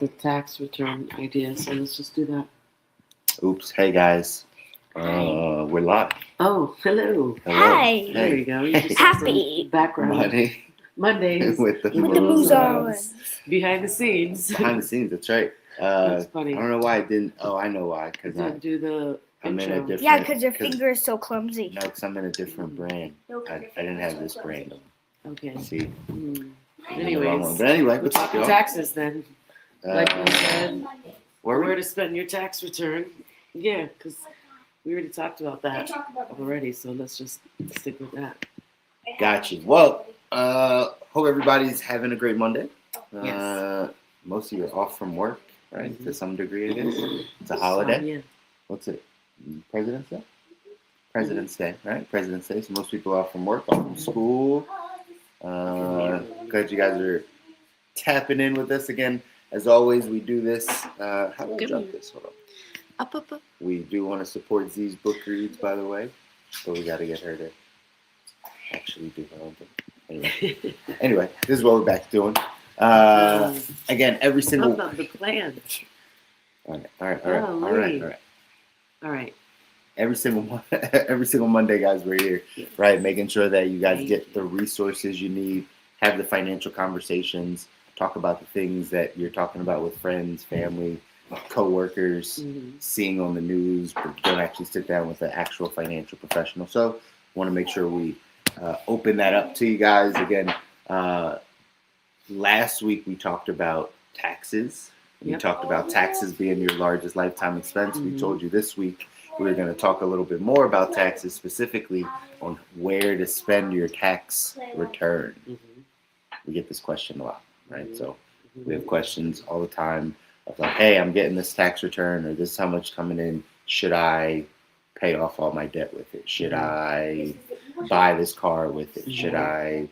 the tax return idea. So let's just do that. Oops. Hey, guys. We're live. Oh, hello. Hello. Hi. There Hey. you go. You just Happy some background. Mondays Mondays with the Mouzons. behind the scenes. Behind the scenes. That's right. That's funny. I don't know why I didn't. Oh, I know why. Because Didn't do the I'm in a intro. different. Yeah, because your finger is so clumsy. No, because I'm in a different brand. I didn't have this brand on. Okay. See. Hmm. I'm in the wrong one. Anyways, But anyway, we're what's up, talking y'all? taxes then. Like you Uh, said, where where we? to spend your tax return. Yeah, because we already talked about that already. So let's just stick with that. Got you. Well, hope everybody's having a great Monday. Yes. Most of you are off from work, right? Mhm. To some degree, I guess. It's a holiday. Yeah. What's it? President's Day? President's Day, right? President's Day. So most people are off from work, off from school. Glad you guys are tapping in with us again. As always, we do this. How do I drop this? Hold on. Up. We do want to support Z's book reads, by the way. But we got to get her to actually do her own thing. Anyway, this is what we're back doing. Again, every How single. about the plan? All right. All right. Every single Monday, guys, we're here, right? Making sure that you guys get the resources you need, have the financial conversations, talk about the things that you're talking about with friends, family, co-workers, seeing on the news, but don't actually sit down with an actual financial professional. So want to make sure we open that up to you guys. Again, last week we talked about taxes. We talked about taxes being your largest lifetime expense. We told you this week we're going to talk a little bit more about taxes, specifically on where to spend your tax return. We get this question a lot, right? So we have questions all the time of like, hey, I'm getting this tax return, or this is how much coming in. Should I pay off all my debt with it? Should I buy this car with it? Should I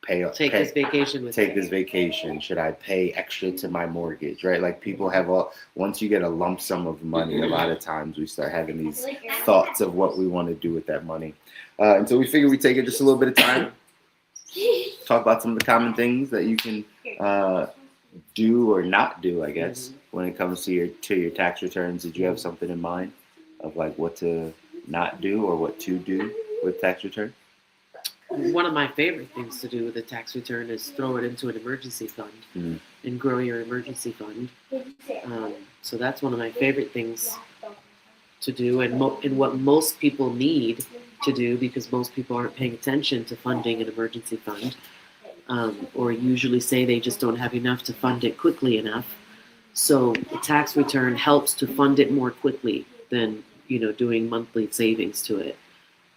take this vacation with this vacation? Should I pay extra to my mortgage? Right? Like people have once you get a lump sum of money, a lot of times we start having these thoughts of what we want to do with that money. And so we figure we take it just a little bit of time, talk about some of the common things that you can do or not do, I guess, when it comes to your tax returns. Did you have something in mind of like what to not do or what to do with tax return? One of my favorite things to do with a tax return is throw it into an emergency fund and grow your emergency fund. So that's one of my favorite things to do, and what most people need to do, because most people aren't paying attention to funding an emergency fund, or usually say they just don't have enough to fund it quickly enough. So the tax return helps to fund it more quickly than doing monthly savings to it.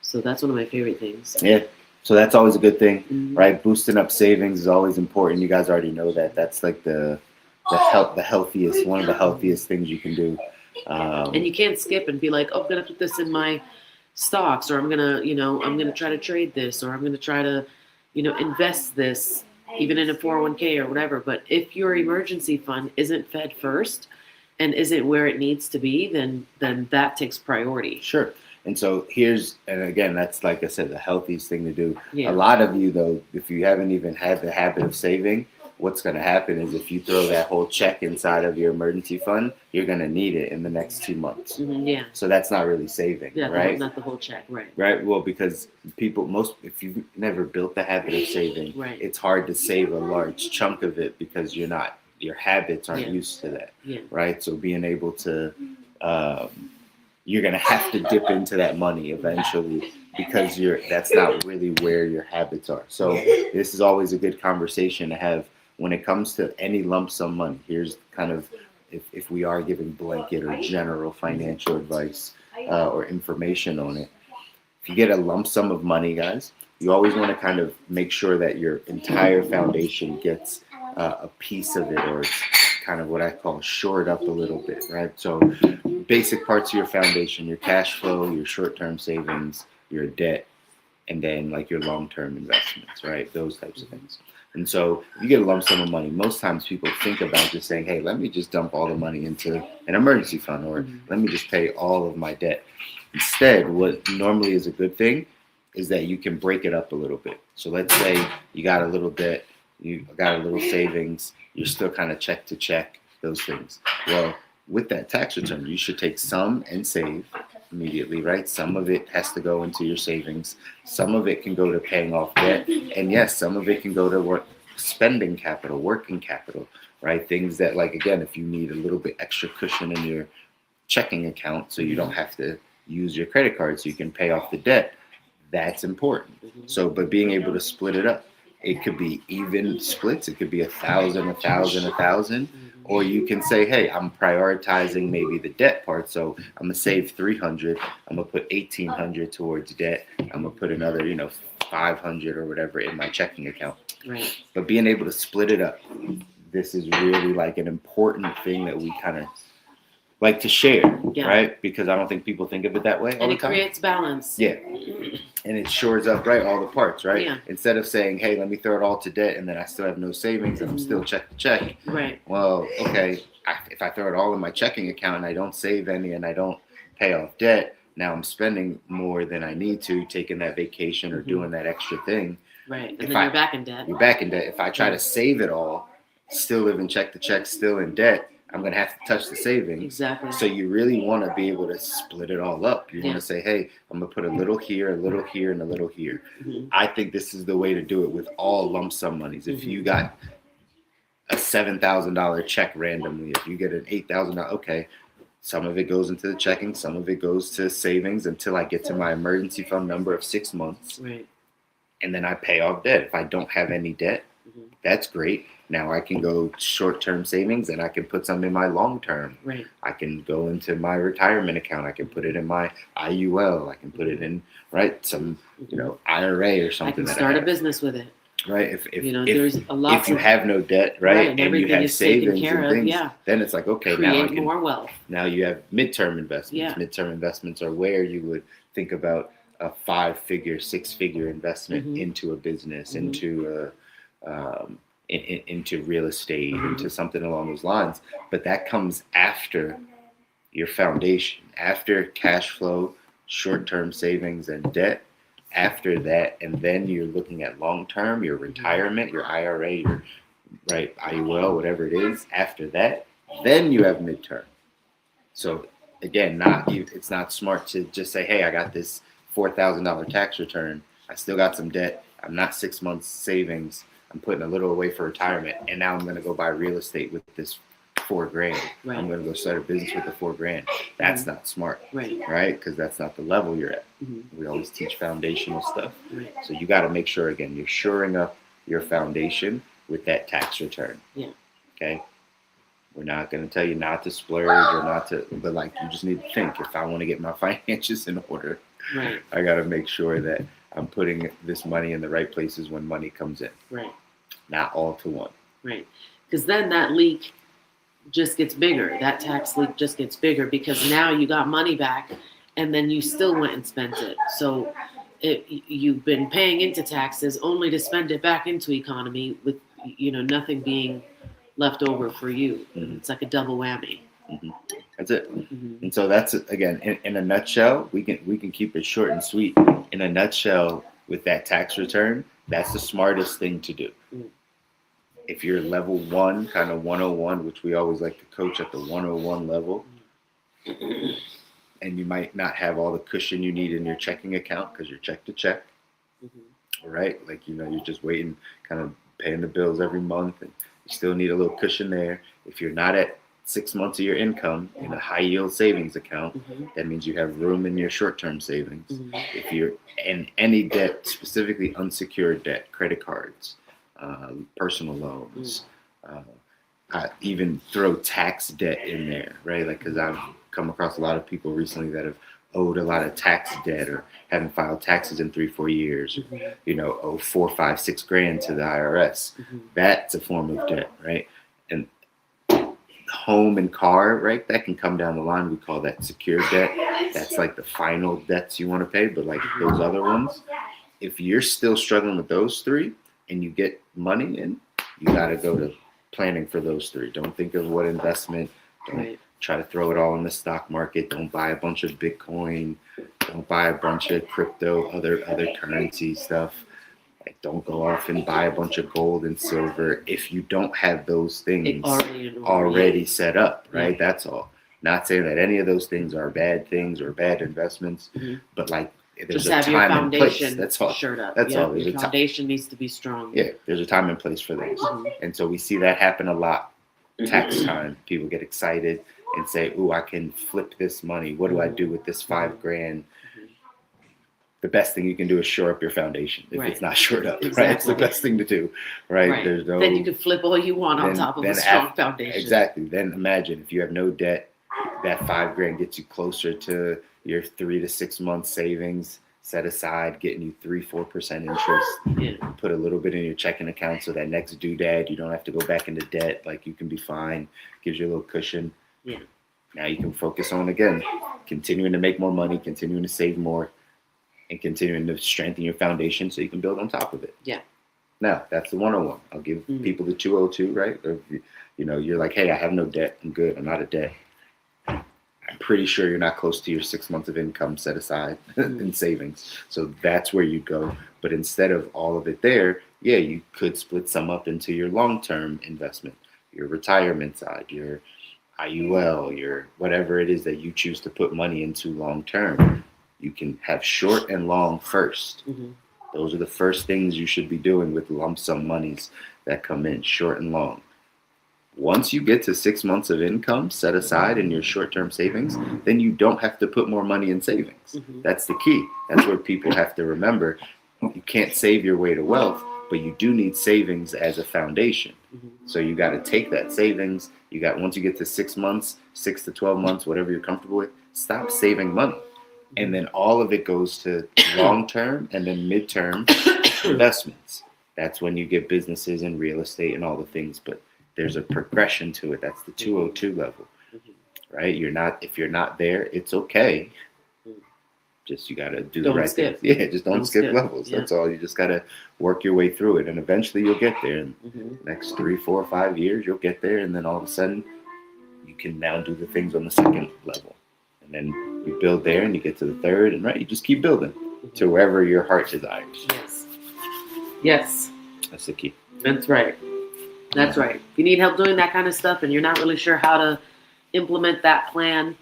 So that's one of my favorite things. Yeah. So that's always a good thing, right? Boosting up savings is always important. You guys already know that. That's like the healthiest, one of the healthiest things you can do. And you can't skip and be like, oh, I'm gonna put this in my stocks, or I'm gonna try to trade this, or I'm gonna try to, invest this, even in a 401k or whatever. But if your emergency fund isn't fed first and isn't where it needs to be, then that takes priority. Sure. And so and again, that's, like I said, the healthiest thing to do. Yeah. A lot of you, though, if you haven't even had the habit of saving, what's going to happen is if you throw that whole check inside of your emergency fund, you're going to need it in the next 2 months. Yeah. So that's not really saving, right? Not the whole check, right? Right. Well, because if you've never built the habit of saving, it's hard to save a large chunk of it because your habits aren't used to that, right? So being able to you're going to have to dip into that money eventually because that's not really where your habits are. So this is always a good conversation to have when it comes to any lump sum money. Here's kind of, if we are giving blanket or general financial advice or information on it. If you get a lump sum of money, guys, you always want to kind of make sure that your entire foundation gets a piece of it, or it's kind of what I call shored up a little bit, right? So basic parts of your foundation: your cash flow, your short-term savings, your debt, and then like your long-term investments, right? Those types of things. And so if you get a lump sum of money, most times people think about just saying, hey, let me just dump all the money into an emergency fund, or let me just pay all of my debt. Instead, what normally is a good thing is that you can break it up a little bit. So let's say you got a little debt, you got a little savings, you're still kind of check to check, those things. Well, with that tax return, you should take some and save immediately, right? Some of it has to go into your savings. Some of it can go to paying off debt. And yes, some of it can go to spending capital, working capital, right? Things that, like, again, if you need a little bit extra cushion in your checking account so you don't have to use your credit card so you can pay off the debt, that's important. So, but being able to split it up, it could be even splits. It could be 1,000, 1,000, 1,000, or you can say, hey, I'm prioritizing maybe the debt part. So I'm gonna save 300. I'm gonna put 1,800 towards debt. I'm gonna put another, 500 or whatever in my checking account. Right. But being able to split it up, this is really like an important thing that we kind of like to share, right? Because I don't think people think of it that way all the time. And it creates balance. Yeah. And it shores up, right, all the parts, right? Yeah. Instead of saying, hey, let me throw it all to debt and then I still have no savings and I'm still check to check. Right. Well, okay, if I throw it all in my checking account and I don't save any and I don't pay off debt, now I'm spending more than I need to, taking that vacation or doing that extra thing. Right. And then you're back in debt. You're back in debt. If I try to save it all, still living check to check, still in debt, I'm going to have to touch the savings. Exactly. So you really want to be able to split it all up. You want to say, hey, I'm going to put a little here, a little here, and a little here. I think this is the way to do it with all lump sum monies. If you got a $7,000 check randomly, if you get an $8,000, okay, some of it goes into the checking, some of it goes to savings until I get to my emergency fund number of 6 months. Right. And then I pay off debt. If I don't have any debt, that's great. Now I can go short-term savings and I can put some in my long-term. Right. I can go into my retirement account. I can put it in my IUL. I can put it in, right, some, IRA or something. I can start a business with it. Right. There's a lot. If you have no debt, right, and you have savings and things, then it's like, okay, now I can more wealth. Now you have midterm investments. Yeah. Midterm investments are where you would think about a 5-figure, 6-figure investment into a business, into real estate, into something along those lines. But that comes after your foundation, after cash flow, short-term savings, and debt. After that, and then you're looking at long-term, your retirement, your IRA, your IUL, whatever it is. After that, then you have midterm. So again, it's not smart to just say, hey, I got this $4,000 tax return. I still got some debt. I'm not 6 months savings. I'm putting a little away for retirement, and now I'm going to go buy real estate with this $4,000. Right. I'm going to go start a business with the $4,000. That's not smart, right? Because that's not the level you're at. We always teach foundational stuff. Right. So you got to make sure, again, you're shoring up your foundation with that tax return. Yeah. Okay. We're not going to tell you not to splurge or not to, but like you just need to think. If I want to get my finances in order, I got to make sure that I'm putting this money in the right places when money comes in. Right. Not all to one. Right. Because then that leak just gets bigger. That tax leak just gets bigger because now you got money back and then you still went and spent it. So you've been paying into taxes only to spend it back into economy with, nothing being left over for you. It's like a double whammy. That's it. And so that's it. Again, in a nutshell, we can keep it short and sweet. In a nutshell, with that tax return, that's the smartest thing to do. If you're level 1, kind of 101, which we always like to coach at the 101 level, and you might not have all the cushion you need in your checking account because you're check to check, right? Like, you're just waiting, kind of paying the bills every month, and you still need a little cushion there. If you're not at 6 months of your income in a high yield savings account, that means you have room in your short-term savings. If you're in any debt, specifically unsecured debt, credit cards, personal loans, I even throw tax debt in there, right? Like, because I've come across a lot of people recently that have owed a lot of tax debt or haven't filed taxes in 3-4 years, owe $4, $5, $6 to the IRS. That's a form of debt, right? And home and car, right? That can come down the line. We call that secured debt. That's like the final debts you want to pay. But like those other ones, if you're still struggling with those 3 and you get money in, you got to go to planning for those 3. Don't think of what investment. Don't try to throw it all in the stock market. Don't buy a bunch of Bitcoin. Don't buy a bunch of crypto, other currency stuff. Like, Don't go off and buy a bunch of gold and silver if you don't have those things already set up, right? Yeah. That's all. Not saying that any of those things are bad things or bad investments, but like there's just a time and place. That's all. Shirt up. That's all. Your foundation needs to be strong. Yeah, there's a time and place for those, and so we see that happen a lot. Tax time, people get excited and say, "Ooh, I can flip this money. What do I do with this $5,000?" The best thing you can do is shore up your foundation if it's not shored up. Exactly. Right, it's the best thing to do. Right? There's no. Then you can flip all you want on top of a strong foundation. Exactly. Then imagine if you have no debt, that $5,000 gets you closer to your 3 to 6 month savings set aside, getting you 3-4% interest. Yeah. Put a little bit in your checking account so that next doodad you don't have to go back into debt. Like you can be fine. Gives you a little cushion. Yeah. Now you can focus on again, continuing to make more money, continuing to save more, and continuing to strengthen your foundation so you can build on top of it. Yeah. Now that's the 101. I'll give people the 202, right? Or if you're like, hey, I have no debt. I'm good. I'm out of debt. I'm pretty sure you're not close to your 6 months of income set aside in savings. So that's where you go. But instead of all of it there, yeah, you could split some up into your long-term investment, your retirement side, your IUL, your whatever it is that you choose to put money into long-term. You can have short and long first. Those are the first things you should be doing with lump sum monies that come in, short and long. Once you get to 6 months of income set aside in your short-term savings, then you don't have to put more money in savings. That's the key. That's what people have to remember. You can't save your way to wealth, but you do need savings as a foundation. So you got to take that savings. Once you get to 6 months, 6 to 12 months, whatever you're comfortable with, stop saving money. And then all of it goes to long-term and then mid-term investments. That's when you get businesses and real estate and all the things, but there's a progression to it. That's the 202 level, right? If you're not there, it's okay. Just you got to do the right thing. Yeah, just don't skip levels. Yeah. That's all. You just got to work your way through it, and eventually you'll get there. In the next 3, 4, 5 years, you'll get there, and then all of a sudden, you can now do the things on the second level, and then you build there, and you get to the third, and you just keep building to wherever your heart desires. Yes. That's the key. That's right. That's right. If you need help doing that kind of stuff and you're not really sure how to implement that plan,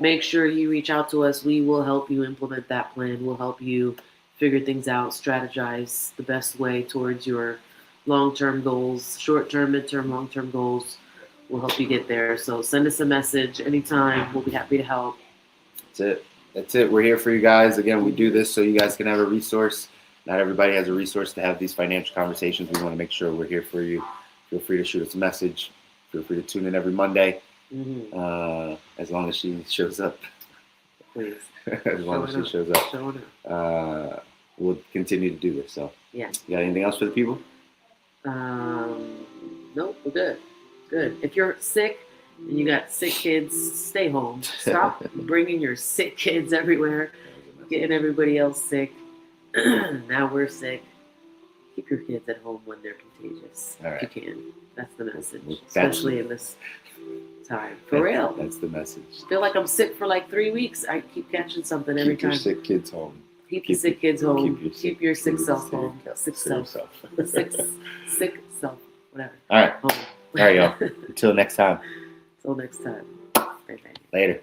make sure you reach out to us. We will help you implement that plan. We'll help you figure things out, strategize the best way towards your long-term goals, short-term, mid-term, long-term goals. We'll help you get there. So send us a message anytime. We'll be happy to help. That's it. We're here for you guys. Again, we do this so you guys can have a resource. Not everybody has a resource to have these financial conversations. We want to make sure we're here for you. Feel free to shoot us a message. Feel free to tune in every Monday, as long as she shows up. Please. As long as she shows up. We'll continue to do this. So, yeah. You got anything else for the people? Nope, we're good. Good. If you're sick and you got sick kids, stay home. Stop bringing your sick kids everywhere, getting everybody else sick. Now we're sick. Keep your kids at home when they're contagious, if you can. That's the message, especially in this time. For real. That's the message. I feel like I'm sick for like 3 weeks. I keep catching something every time. Keep your sick kids home. Keep your sick kids home. Keep your sick self home. Sick self. Sick self. Whatever. All right. Home. All right, y'all. Until next time. Until next time. Bye-bye. Later.